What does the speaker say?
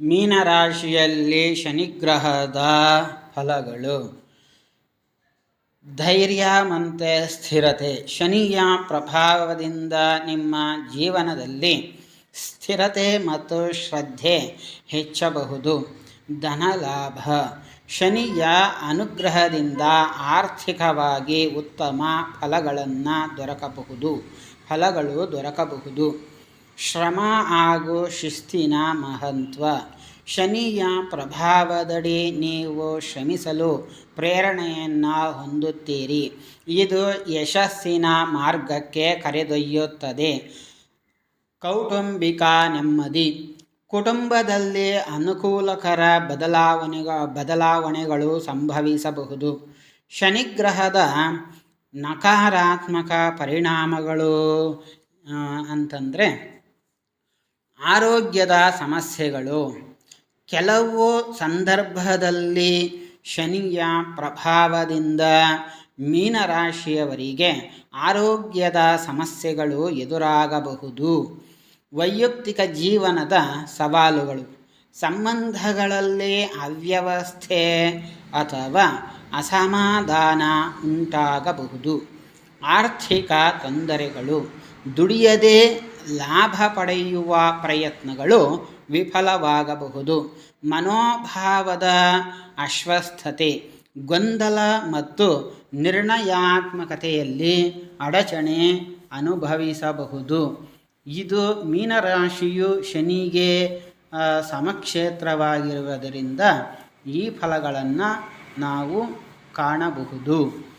ಮೀನರಾಶಿಯಲ್ಲಿ ಶನಿಗ್ರಹದ ಫಲಗಳು. ಧೈರ್ಯ ಮತ್ತು ಸ್ಥಿರತೆ. ಶನಿಯ ಪ್ರಭಾವದಿಂದ ನಿಮ್ಮ ಜೀವನದಲ್ಲಿ ಸ್ಥಿರತೆ ಮತ್ತು ಶ್ರದ್ಧೆ ಹೆಚ್ಚಬಹುದು. ಧನಲಾಭ. ಶನಿಯ ಅನುಗ್ರಹದಿಂದ ಆರ್ಥಿಕವಾಗಿ ಉತ್ತಮ ಫಲಗಳು ದೊರಕಬಹುದು. ಶ್ರಮ ಹಾಗೂ ಶಿಸ್ತಿನ ಮಹತ್ವ. ಶನಿಯ ಪ್ರಭಾವದಡಿ ನೀವು ಶ್ರಮಿಸಲು ಪ್ರೇರಣೆಯನ್ನು ಹೊಂದುತ್ತೀರಿ. ಇದು ಯಶಸ್ಸಿನ ಮಾರ್ಗಕ್ಕೆ ಕರೆದೊಯ್ಯುತ್ತದೆ. ಕೌಟುಂಬಿಕ ನೆಮ್ಮದಿ. ಕುಟುಂಬದಲ್ಲಿ ಅನುಕೂಲಕರ ಬದಲಾವಣೆಗಳು ಸಂಭವಿಸಬಹುದು. ಶನಿಗ್ರಹದ ನಕಾರಾತ್ಮಕ ಪರಿಣಾಮಗಳು ಅಂತಂದರೆ ಆರೋಗ್ಯದ ಸಮಸ್ಯೆಗಳು. ಕೆಲವು ಸಂದರ್ಭದಲ್ಲಿ ಶನಿಯ ಪ್ರಭಾವದಿಂದ ಮೀನರಾಶಿಯವರಿಗೆ ಆರೋಗ್ಯದ ಸಮಸ್ಯೆಗಳು ಎದುರಾಗಬಹುದು. ವೈಯಕ್ತಿಕ ಜೀವನದ ಸವಾಲುಗಳು. ಸಂಬಂಧಗಳಲ್ಲಿ ಅವ್ಯವಸ್ಥೆ ಅಥವಾ ಅಸಮಾಧಾನ ಉಂಟಾಗಬಹುದು. ಆರ್ಥಿಕ ತೊಂದರೆಗಳು. ದುಡಿಯದೆ ಲಾಭ ಪಡೆಯುವ ಪ್ರಯತ್ನಗಳು ವಿಫಲವಾಗಬಹುದು. ಮನೋಭಾವದ ಅಸ್ವಸ್ಥತೆ. ಗೊಂದಲ ಮತ್ತು ನಿರ್ಣಯಾತ್ಮಕತೆಯಲ್ಲಿ ಅಡಚಣೆ ಅನುಭವಿಸಬಹುದು. ಇದು ಮೀನರಾಶಿಯು ಶನಿಗೆ ಸಮಕ್ಷೇತ್ರವಾಗಿರುವುದರಿಂದ ಈ ಫಲಗಳನ್ನು ನಾವು ಕಾಣಬಹುದು.